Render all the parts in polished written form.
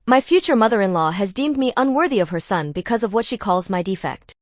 My future mother-in-law has deemed me unworthy of her son because of what she calls my defect.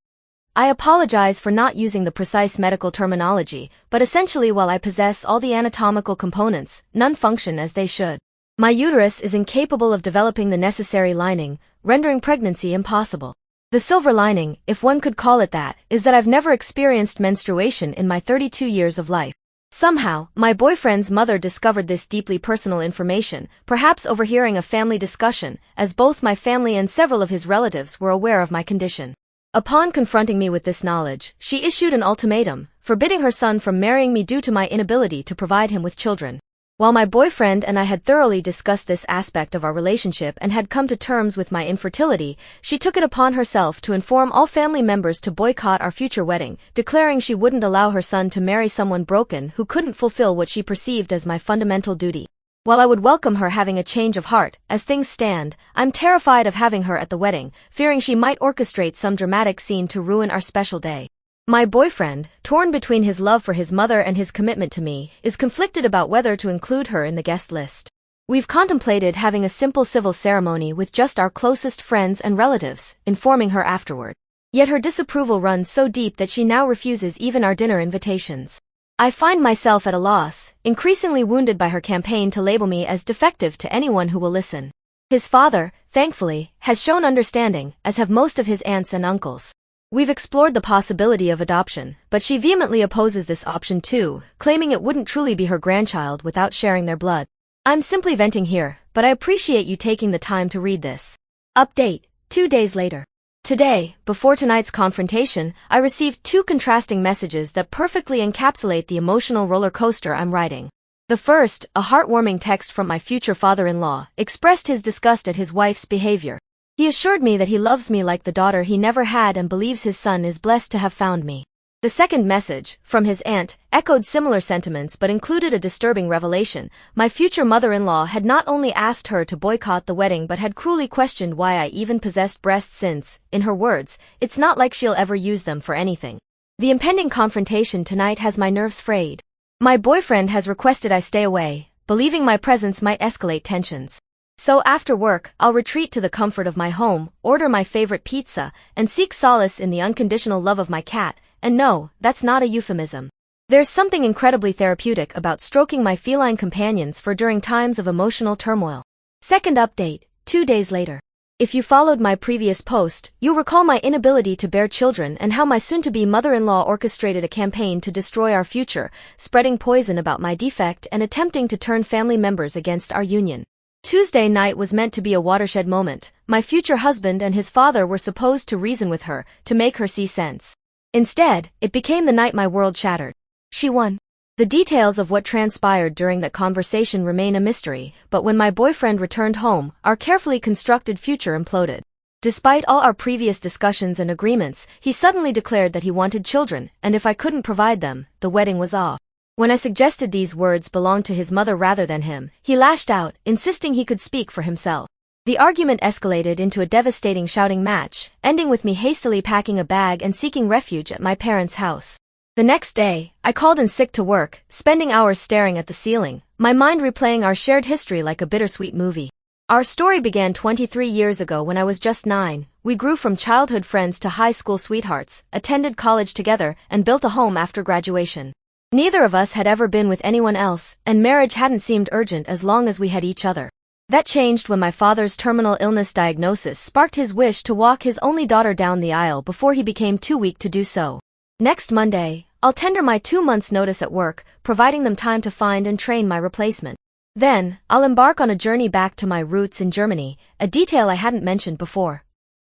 I apologize for not using the precise medical terminology, but essentially while I possess all the anatomical components, none function as they should. My uterus is incapable of developing the necessary lining, rendering pregnancy impossible. The silver lining, if one could call it that, is that I've never experienced menstruation in my 32 years of life. Somehow, my boyfriend's mother discovered this deeply personal information, perhaps overhearing a family discussion, as both my family and several of his relatives were aware of my condition. Upon confronting me with this knowledge, she issued an ultimatum, forbidding her son from marrying me due to my inability to provide him with children. While my boyfriend and I had thoroughly discussed this aspect of our relationship and had come to terms with my infertility, she took it upon herself to inform all family members to boycott our future wedding, declaring she wouldn't allow her son to marry someone broken who couldn't fulfill what she perceived as my fundamental duty. While I would welcome her having a change of heart, as things stand, I'm terrified of having her at the wedding, fearing she might orchestrate some dramatic scene to ruin our special day. My boyfriend, torn between his love for his mother and his commitment to me, is conflicted about whether to include her in the guest list. We've contemplated having a simple civil ceremony with just our closest friends and relatives, informing her afterward. Yet her disapproval runs so deep that she now refuses even our dinner invitations. I find myself at a loss, increasingly wounded by her campaign to label me as defective to anyone who will listen. His father, thankfully, has shown understanding, as have most of his aunts and uncles. We've explored the possibility of adoption, but she vehemently opposes this option too, claiming it wouldn't truly be her grandchild without sharing their blood. I'm simply venting here, but I appreciate you taking the time to read this. Update, 2 days later. Today, before tonight's confrontation, I received 2 contrasting messages that perfectly encapsulate the emotional roller coaster I'm riding. The first, a heartwarming text from my future father-in-law, expressed his disgust at his wife's behavior. He assured me that he loves me like the daughter he never had and believes his son is blessed to have found me. The second message, from his aunt, echoed similar sentiments but included a disturbing revelation. My future mother-in-law had not only asked her to boycott the wedding but had cruelly questioned why I even possessed breasts since, in her words, it's not like she'll ever use them for anything. The impending confrontation tonight has my nerves frayed. My boyfriend has requested I stay away, believing my presence might escalate tensions. So after work, I'll retreat to the comfort of my home, order my favorite pizza, and seek solace in the unconditional love of my cat, and no, that's not a euphemism. There's something incredibly therapeutic about stroking my feline companions during times of emotional turmoil. Second update, 2 days later. If you followed my previous post, you'll recall my inability to bear children and how my soon-to-be mother-in-law orchestrated a campaign to destroy our future, spreading poison about my defect and attempting to turn family members against our union. Tuesday night was meant to be a watershed moment. My future husband and his father were supposed to reason with her, to make her see sense. Instead, it became the night my world shattered. She won. The details of what transpired during that conversation remain a mystery, but when my boyfriend returned home, our carefully constructed future imploded. Despite all our previous discussions and agreements, he suddenly declared that he wanted children, and if I couldn't provide them, the wedding was off. When I suggested these words belonged to his mother rather than him, he lashed out, insisting he could speak for himself. The argument escalated into a devastating shouting match, ending with me hastily packing a bag and seeking refuge at my parents' house. The next day, I called in sick to work, spending hours staring at the ceiling, my mind replaying our shared history like a bittersweet movie. Our story began 23 years ago when I was just 9. We grew from childhood friends to high school sweethearts, attended college together, and built a home after graduation. Neither of us had ever been with anyone else, and marriage hadn't seemed urgent as long as we had each other. That changed when my father's terminal illness diagnosis sparked his wish to walk his only daughter down the aisle before he became too weak to do so. Next Monday, I'll tender my 2 months' notice at work, providing them time to find and train my replacement. Then, I'll embark on a journey back to my roots in Germany, a detail I hadn't mentioned before.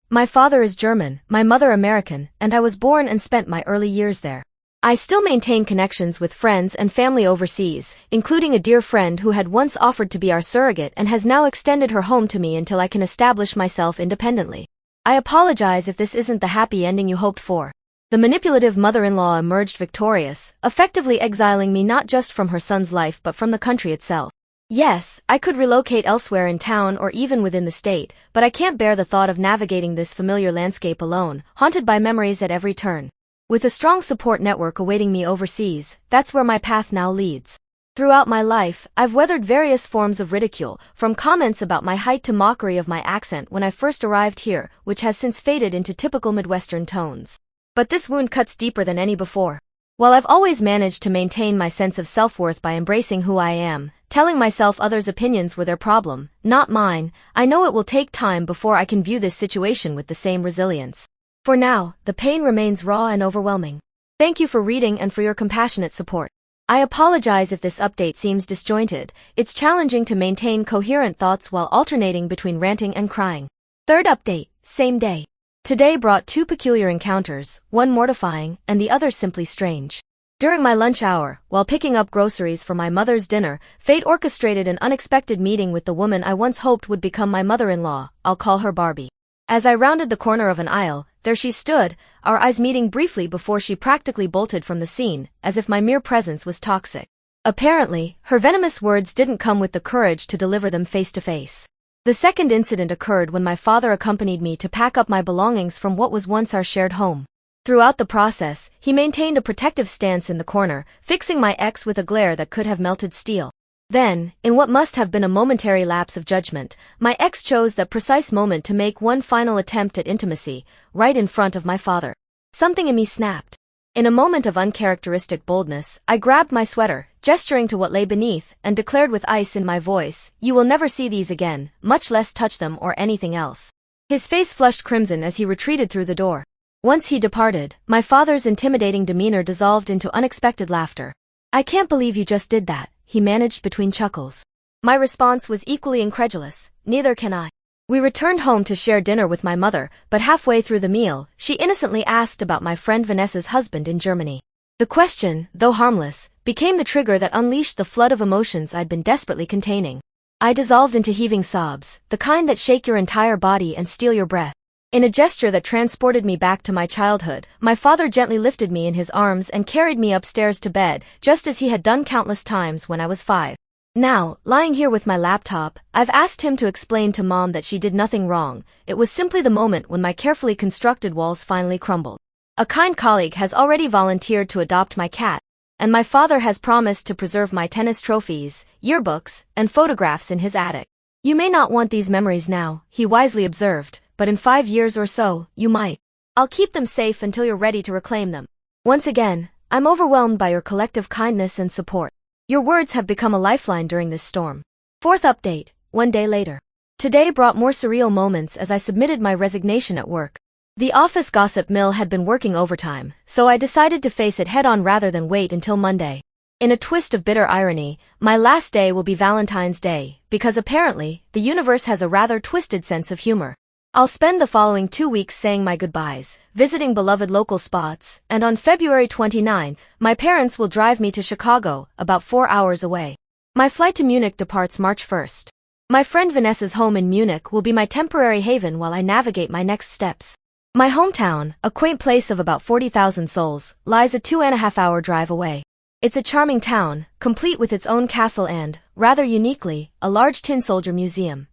My father is German, my mother American, and I was born and spent my early years there. I still maintain connections with friends and family overseas, including a dear friend who had once offered to be our surrogate and has now extended her home to me until I can establish myself independently. I apologize if this isn't the happy ending you hoped for. The manipulative mother-in-law emerged victorious, effectively exiling me not just from her son's life but from the country itself. Yes, I could relocate elsewhere in town or even within the state, but I can't bear the thought of navigating this familiar landscape alone, haunted by memories at every turn. With a strong support network awaiting me overseas, that's where my path now leads. Throughout my life, I've weathered various forms of ridicule, from comments about my height to mockery of my accent when I first arrived here, which has since faded into typical Midwestern tones. But this wound cuts deeper than any before. While I've always managed to maintain my sense of self-worth by embracing who I am, telling myself others' opinions were their problem, not mine, I know it will take time before I can view this situation with the same resilience. For now, the pain remains raw and overwhelming. Thank you for reading and for your compassionate support. I apologize if this update seems disjointed. It's challenging to maintain coherent thoughts while alternating between ranting and crying. Third update, same day. Today brought two peculiar encounters, one mortifying and the other simply strange. During my lunch hour, while picking up groceries for my mother's dinner, fate orchestrated an unexpected meeting with the woman I once hoped would become my mother-in-law. I'll call her Barbie. As I rounded the corner of an aisle, there she stood, our eyes meeting briefly before she practically bolted from the scene, as if my mere presence was toxic. Apparently, her venomous words didn't come with the courage to deliver them face to face. The second incident occurred when my father accompanied me to pack up my belongings from what was once our shared home. Throughout the process, he maintained a protective stance in the corner, fixing my ex with a glare that could have melted steel. Then, in what must have been a momentary lapse of judgment, my ex chose that precise moment to make one final attempt at intimacy, right in front of my father. Something in me snapped. In a moment of uncharacteristic boldness, I grabbed my sweater, gesturing to what lay beneath, and declared with ice in my voice, "You will never see these again, much less touch them or anything else." His face flushed crimson as he retreated through the door. Once he departed, my father's intimidating demeanor dissolved into unexpected laughter. "I can't believe you just did that," he managed between chuckles. My response was equally incredulous, "Neither can I." We returned home to share dinner with my mother, but halfway through the meal, she innocently asked about my friend Vanessa's husband in Germany. The question, though harmless, became the trigger that unleashed the flood of emotions I'd been desperately containing. I dissolved into heaving sobs, the kind that shake your entire body and steal your breath. In a gesture that transported me back to my childhood, my father gently lifted me in his arms and carried me upstairs to bed, just as he had done countless times when I was 5. Now, lying here with my laptop, I've asked him to explain to Mom that she did nothing wrong. It was simply the moment when my carefully constructed walls finally crumbled. A kind colleague has already volunteered to adopt my cat, and my father has promised to preserve my tennis trophies, yearbooks, and photographs in his attic. "You may not want these memories now," he wisely observed, "but in 5 years or so, you might. I'll keep them safe until you're ready to reclaim them." Once again, I'm overwhelmed by your collective kindness and support. Your words have become a lifeline during this storm. Fourth update, one day later. Today brought more surreal moments as I submitted my resignation at work. The office gossip mill had been working overtime, so I decided to face it head-on rather than wait until Monday. In a twist of bitter irony, my last day will be Valentine's Day, because apparently, the universe has a rather twisted sense of humor. I'll spend the following 2 weeks saying my goodbyes, visiting beloved local spots, and on February 29th, my parents will drive me to Chicago, about 4 hours away. My flight to Munich departs March 1st. My friend Vanessa's home in Munich will be my temporary haven while I navigate my next steps. My hometown, a quaint place of about 40,000 souls, lies a 2.5-hour drive away. It's a charming town, complete with its own castle and, rather uniquely, a large tin soldier museum.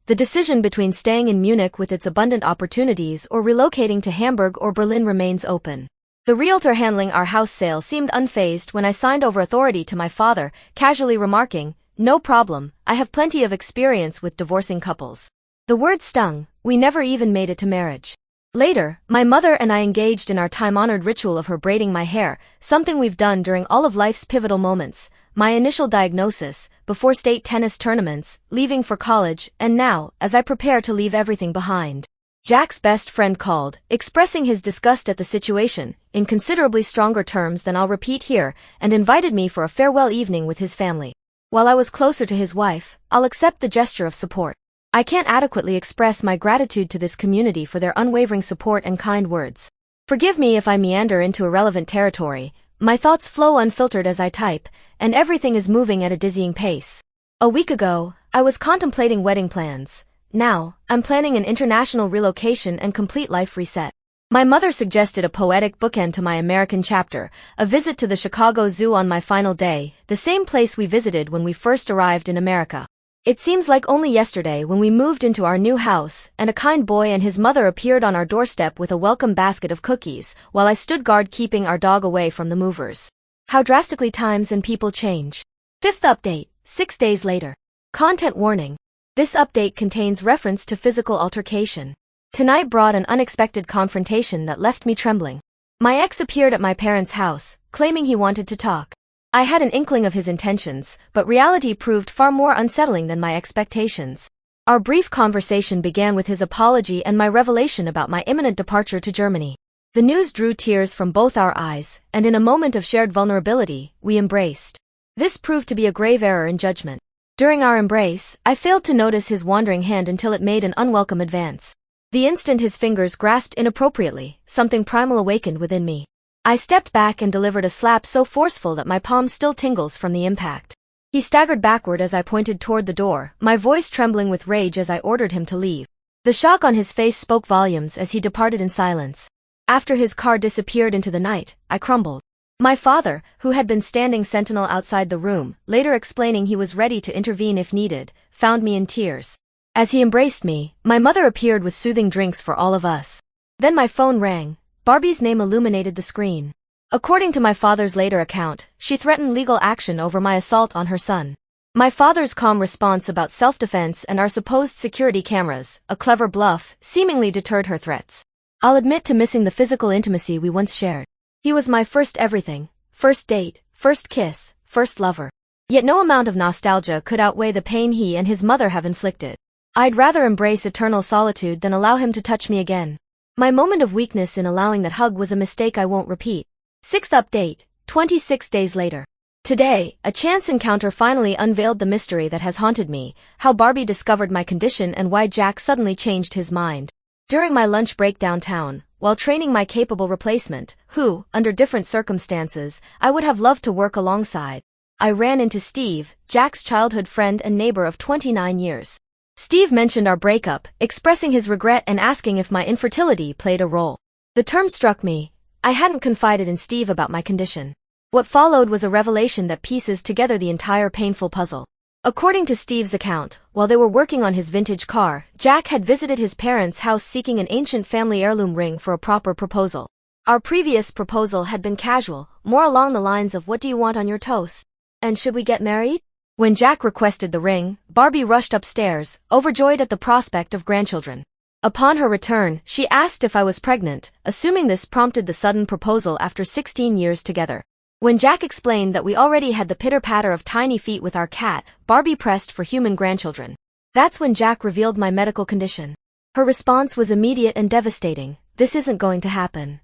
The decision between staying in Munich with its abundant opportunities or relocating to Hamburg or Berlin remains open. The realtor handling our house sale seemed unfazed when I signed over authority to my father, casually remarking, "No problem, I have plenty of experience with divorcing couples." The word stung. We never even made it to marriage. Later, my mother and I engaged in our time-honored ritual of her braiding my hair, something we've done during all of life's pivotal moments. My initial diagnosis, before state tennis tournaments, leaving for college, and now, as I prepare to leave everything behind. Jack's best friend called, expressing his disgust at the situation, in considerably stronger terms than I'll repeat here, and invited me for a farewell evening with his family. While I was closer to his wife, I'll accept the gesture of support. I can't adequately express my gratitude to this community for their unwavering support and kind words. Forgive me if I meander into irrelevant territory. My thoughts flow unfiltered as I type, and everything is moving at a dizzying pace. A week ago, I was contemplating wedding plans. Now, I'm planning an international relocation and complete life reset. My mother suggested a poetic bookend to my American chapter, a visit to the Chicago Zoo on my final day, the same place we visited when we first arrived in America. It seems like only yesterday when we moved into our new house, and a kind boy and his mother appeared on our doorstep with a welcome basket of cookies, while I stood guard keeping our dog away from the movers. How drastically times and people change. Fifth update, 6 days later. Content warning. This update contains reference to physical altercation. Tonight brought an unexpected confrontation that left me trembling. My ex appeared at my parents' house, claiming he wanted to talk. I had an inkling of his intentions, but reality proved far more unsettling than my expectations. Our brief conversation began with his apology and my revelation about my imminent departure to Germany. The news drew tears from both our eyes, and in a moment of shared vulnerability, we embraced. This proved to be a grave error in judgment. During our embrace, I failed to notice his wandering hand until it made an unwelcome advance. The instant his fingers grasped inappropriately, something primal awakened within me. I stepped back and delivered a slap so forceful that my palm still tingles from the impact. He staggered backward as I pointed toward the door, my voice trembling with rage as I ordered him to leave. The shock on his face spoke volumes as he departed in silence. After his car disappeared into the night, I crumbled. My father, who had been standing sentinel outside the room, later explaining he was ready to intervene if needed, found me in tears. As he embraced me, my mother appeared with soothing drinks for all of us. Then my phone rang. Barbie's name illuminated the screen. According to my father's later account, she threatened legal action over my assault on her son. My father's calm response about self-defense and our supposed security cameras, a clever bluff, seemingly deterred her threats. I'll admit to missing the physical intimacy we once shared. He was my first everything, first date, first kiss, first lover. Yet no amount of nostalgia could outweigh the pain he and his mother have inflicted. I'd rather embrace eternal solitude than allow him to touch me again. My moment of weakness in allowing that hug was a mistake I won't repeat. Sixth update, 26 days later. Today, a chance encounter finally unveiled the mystery that has haunted me, how Barbie discovered my condition and why Jack suddenly changed his mind. During my lunch break downtown, while training my capable replacement, who, under different circumstances, I would have loved to work alongside, I ran into Steve, Jack's childhood friend and neighbor of 29 years. Steve mentioned our breakup, expressing his regret and asking if my infertility played a role. The term struck me. I hadn't confided in Steve about my condition. What followed was a revelation that pieces together the entire painful puzzle. According to Steve's account, while they were working on his vintage car, Jack had visited his parents' house seeking an ancient family heirloom ring for a proper proposal. Our previous proposal had been casual, more along the lines of "What do you want on your toast? And should we get married?" When Jack requested the ring, Barbie rushed upstairs, overjoyed at the prospect of grandchildren. Upon her return, she asked if I was pregnant, assuming this prompted the sudden proposal after 16 years together. When Jack explained that we already had the pitter-patter of tiny feet with our cat, Barbie pressed for human grandchildren. That's when Jack revealed my medical condition. Her response was immediate and devastating. "This isn't going to happen."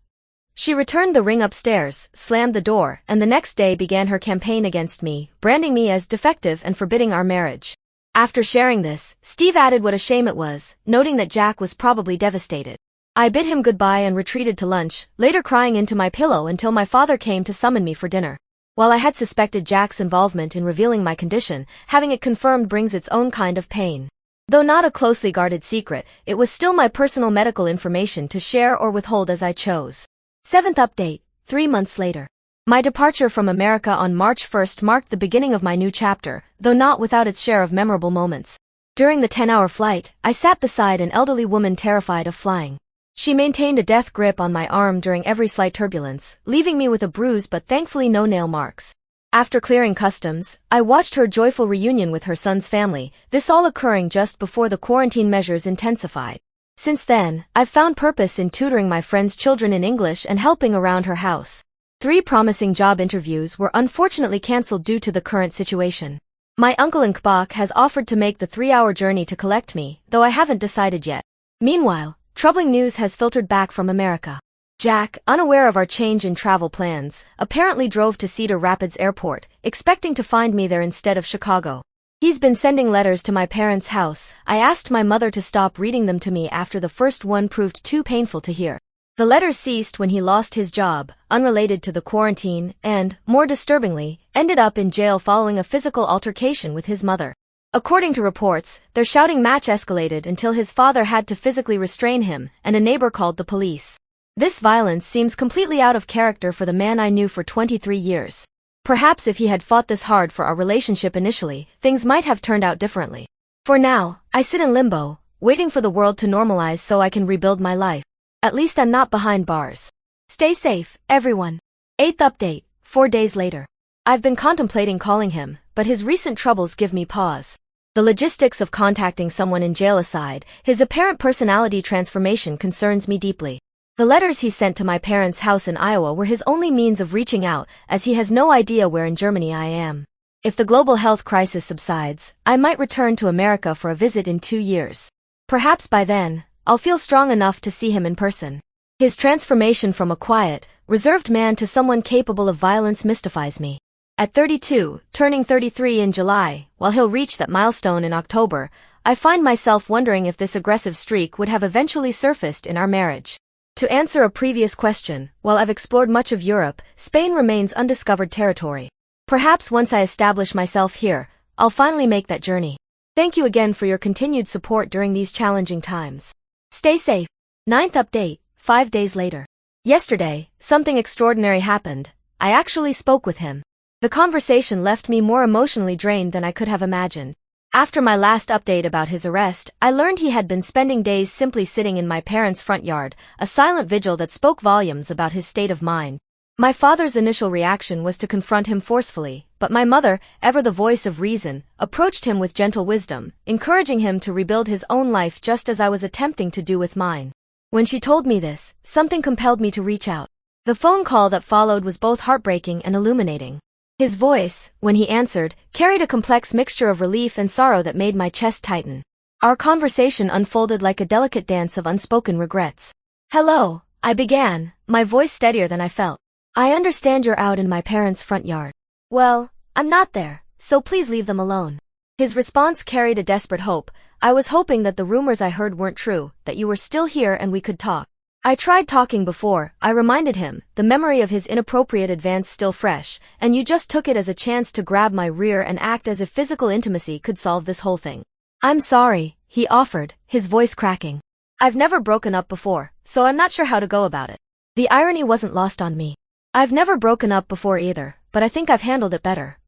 She returned the ring upstairs, slammed the door, and the next day began her campaign against me, branding me as defective and forbidding our marriage. After sharing this, Steve added what a shame it was, noting that Jack was probably devastated. I bid him goodbye and retreated to lunch, later crying into my pillow until my father came to summon me for dinner. While I had suspected Jack's involvement in revealing my condition, having it confirmed brings its own kind of pain. Though not a closely guarded secret, it was still my personal medical information to share or withhold as I chose. Seventh update, 3 months later. My departure from America on March 1st marked the beginning of my new chapter, though not without its share of memorable moments. During the 10-hour flight, I sat beside an elderly woman terrified of flying. She maintained a death grip on my arm during every slight turbulence, leaving me with a bruise but thankfully no nail marks. After clearing customs, I watched her joyful reunion with her son's family, this all occurring just before the quarantine measures intensified. Since then, I've found purpose in tutoring my friends' children in English and helping around her house. 3 promising job interviews were unfortunately cancelled due to the current situation. My uncle in Quebec has offered to make the 3-hour journey to collect me, though I haven't decided yet. Meanwhile, troubling news has filtered back from America. Jack, unaware of our change in travel plans, apparently drove to Cedar Rapids Airport, expecting to find me there instead of Chicago. He's been sending letters to my parents' house. I asked my mother to stop reading them to me after the first one proved too painful to hear. The letters ceased when he lost his job, unrelated to the quarantine, and, more disturbingly, ended up in jail following a physical altercation with his mother. According to reports, their shouting match escalated until his father had to physically restrain him, and a neighbor called the police. This violence seems completely out of character for the man I knew for 23 years. Perhaps if he had fought this hard for our relationship initially, things might have turned out differently. For now, I sit in limbo, waiting for the world to normalize so I can rebuild my life. At least I'm not behind bars. Stay safe, everyone. 8th update, 4 days later. I've been contemplating calling him, but his recent troubles give me pause. The logistics of contacting someone in jail aside, his apparent personality transformation concerns me deeply. The letters he sent to my parents' house in Iowa were his only means of reaching out, as he has no idea where in Germany I am. If the global health crisis subsides, I might return to America for a visit in 2 years. Perhaps by then, I'll feel strong enough to see him in person. His transformation from a quiet, reserved man to someone capable of violence mystifies me. At 32, turning 33 in July, while he'll reach that milestone in October, I find myself wondering if this aggressive streak would have eventually surfaced in our marriage. To answer a previous question, while I've explored much of Europe, Spain remains undiscovered territory. Perhaps once I establish myself here, I'll finally make that journey. Thank you again for your continued support during these challenging times. Stay safe. 9th update, 5 days later. Yesterday, something extraordinary happened. I actually spoke with him. The conversation left me more emotionally drained than I could have imagined. After my last update about his arrest, I learned he had been spending days simply sitting in my parents' front yard, a silent vigil that spoke volumes about his state of mind. My father's initial reaction was to confront him forcefully, but my mother, ever the voice of reason, approached him with gentle wisdom, encouraging him to rebuild his own life just as I was attempting to do with mine. When she told me this, something compelled me to reach out. The phone call that followed was both heartbreaking and illuminating. His voice, when he answered, carried a complex mixture of relief and sorrow that made my chest tighten. Our conversation unfolded like a delicate dance of unspoken regrets. "Hello," I began, my voice steadier than I felt. "I understand you're out in my parents' front yard." "Well, I'm not there, so please leave them alone." His response carried a desperate hope. "I was hoping that the rumors I heard weren't true, that you were still here and we could talk." I tried talking before, I reminded him, the memory of his inappropriate advance still fresh, and you just took it as a chance to grab my rear and act as if physical intimacy could solve this whole thing. "I'm sorry," he offered, his voice cracking. "I've never broken up before, so I'm not sure how to go about it." The irony wasn't lost on me. I've never broken up before either, but I think I've handled it better.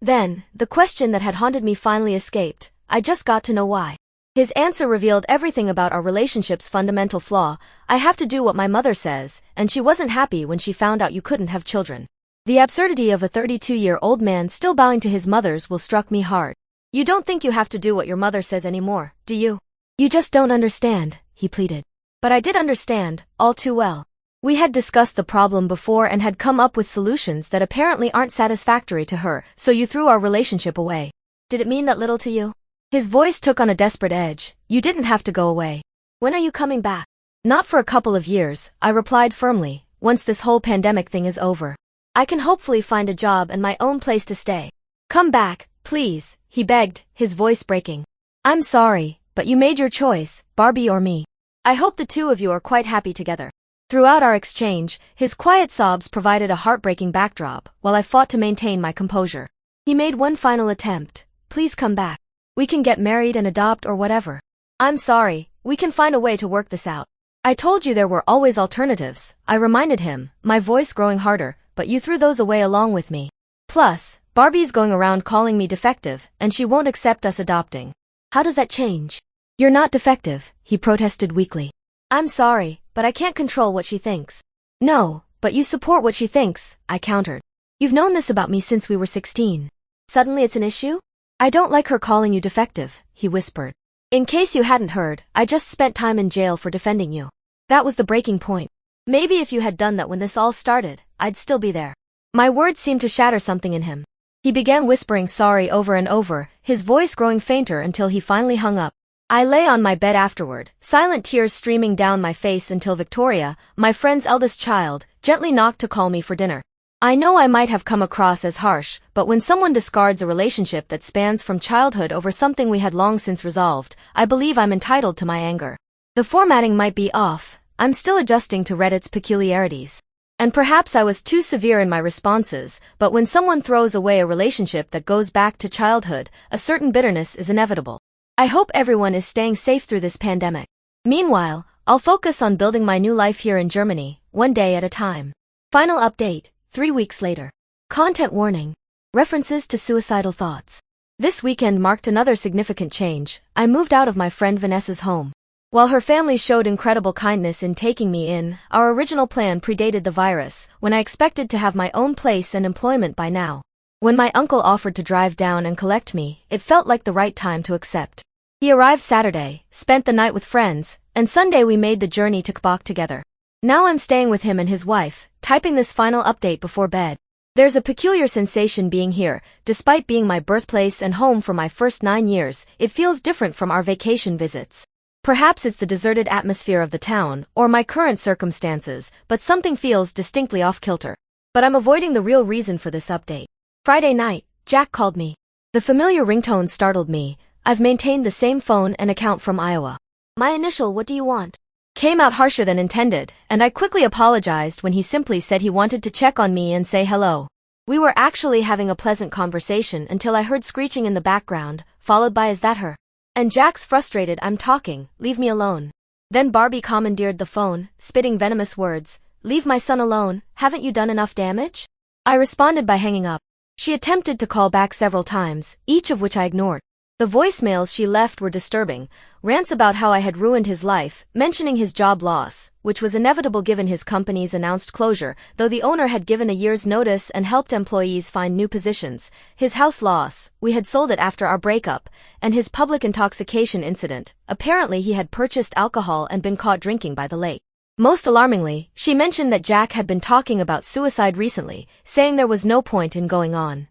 Then, the question that had haunted me finally escaped. I just got to know why. His answer revealed everything about our relationship's fundamental flaw. "I have to do what my mother says, and she wasn't happy when she found out you couldn't have children." The absurdity of a 32-year-old man still bowing to his mother's will struck me hard. "You don't think you have to do what your mother says anymore, do you? You just don't understand," he pleaded. But I did understand, all too well. We had discussed the problem before and had come up with solutions that apparently aren't satisfactory to her, so you threw our relationship away. Did it mean that little to you? His voice took on a desperate edge. "You didn't have to go away. When are you coming back?" "Not for a couple of years," I replied firmly, "once this whole pandemic thing is over. I can hopefully find a job and my own place to stay." "Come back, please," he begged, his voice breaking. "I'm sorry, but you made your choice, Barbie or me. I hope the two of you are quite happy together." Throughout our exchange, his quiet sobs provided a heartbreaking backdrop, while I fought to maintain my composure. He made one final attempt. "Please come back. We can get married and adopt or whatever." "I'm sorry, we can find a way to work this out." "I told you there were always alternatives," I reminded him, my voice growing harder, "but you threw those away along with me. Plus, Barbie's going around calling me defective, and she won't accept us adopting." "How does that change?" "You're not defective," he protested weakly. "I'm sorry, but I can't control what she thinks." "No, but you support what she thinks," I countered. "You've known this about me since we were 16. Suddenly it's an issue?" "I don't like her calling you defective," he whispered. "In case you hadn't heard, I just spent time in jail for defending you. That was the breaking point. Maybe if you had done that when this all started, I'd still be there." My words seemed to shatter something in him. He began whispering sorry over and over, his voice growing fainter until he finally hung up. I lay on my bed afterward, silent tears streaming down my face until Victoria, my friend's eldest child, gently knocked to call me for dinner. I know I might have come across as harsh, but when someone discards a relationship that spans from childhood over something we had long since resolved, I believe I'm entitled to my anger. The formatting might be off. I'm still adjusting to Reddit's peculiarities. And perhaps I was too severe in my responses, but when someone throws away a relationship that goes back to childhood, a certain bitterness is inevitable. I hope everyone is staying safe through this pandemic. Meanwhile, I'll focus on building my new life here in Germany, one day at a time. Final update. 3 weeks later. Content warning. References to suicidal thoughts. This weekend marked another significant change. I moved out of my friend Vanessa's home. While her family showed incredible kindness in taking me in, our original plan predated the virus, when I expected to have my own place and employment by now. When my uncle offered to drive down and collect me, it felt like the right time to accept. He arrived Saturday, spent the night with friends, and Sunday we made the journey to Quebec together. Now I'm staying with him and his wife, typing this final update before bed. There's a peculiar sensation being here. Despite being my birthplace and home for my first 9 years, it feels different from our vacation visits. Perhaps it's the deserted atmosphere of the town, or my current circumstances, but something feels distinctly off-kilter. But I'm avoiding the real reason for this update. Friday night, Jack called me. The familiar ringtone startled me. I've maintained the same phone and account from Iowa. My initial "what do you want?" came out harsher than intended, and I quickly apologized when he simply said he wanted to check on me and say hello. We were actually having a pleasant conversation until I heard screeching in the background, followed by "Is that her?" And Jack's frustrated "I'm talking, leave me alone." Then Barbie commandeered the phone, spitting venomous words, "Leave my son alone, haven't you done enough damage?" I responded by hanging up. She attempted to call back several times, each of which I ignored. The voicemails she left were disturbing, rants about how I had ruined his life, mentioning his job loss, which was inevitable given his company's announced closure, though the owner had given a year's notice and helped employees find new positions, his house loss, we had sold it after our breakup, and his public intoxication incident. Apparently he had purchased alcohol and been caught drinking by the lake. Most alarmingly, she mentioned that Jack had been talking about suicide recently, saying there was no point in going on.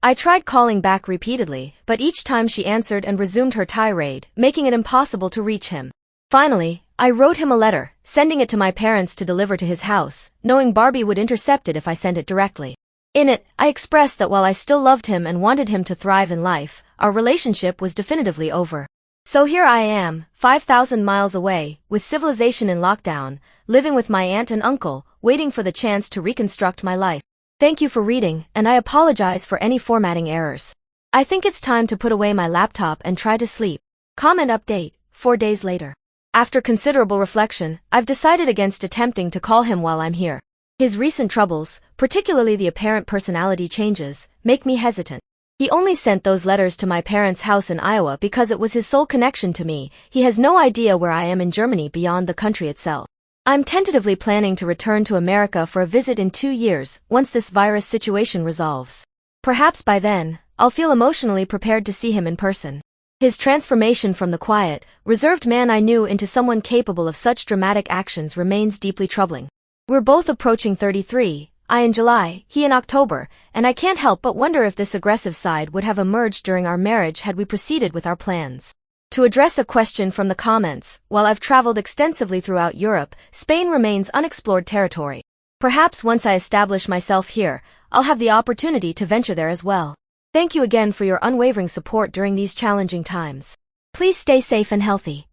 I tried calling back repeatedly, but each time she answered and resumed her tirade, making it impossible to reach him. Finally, I wrote him a letter, sending it to my parents to deliver to his house, knowing Barbie would intercept it if I sent it directly. In it, I expressed that while I still loved him and wanted him to thrive in life, our relationship was definitively over. So here I am, 5,000 miles away, with civilization in lockdown, living with my aunt and uncle, waiting for the chance to reconstruct my life. Thank you for reading, and I apologize for any formatting errors. I think it's time to put away my laptop and try to sleep. Comment update, 4 days later. After considerable reflection, I've decided against attempting to call him while I'm here. His recent troubles, particularly the apparent personality changes, make me hesitant. He only sent those letters to my parents' house in Iowa because it was his sole connection to me. He has no idea where I am in Germany beyond the country itself. I'm tentatively planning to return to America for a visit in 2 years, once this virus situation resolves. Perhaps by then, I'll feel emotionally prepared to see him in person. His transformation from the quiet, reserved man I knew into someone capable of such dramatic actions remains deeply troubling. We're both approaching 33, I in July, he in October, and I can't help but wonder if this aggressive side would have emerged during our marriage had we proceeded with our plans. To address a question from the comments, while I've traveled extensively throughout Europe, Spain remains unexplored territory. Perhaps once I establish myself here, I'll have the opportunity to venture there as well. Thank you again for your unwavering support during these challenging times. Please stay safe and healthy.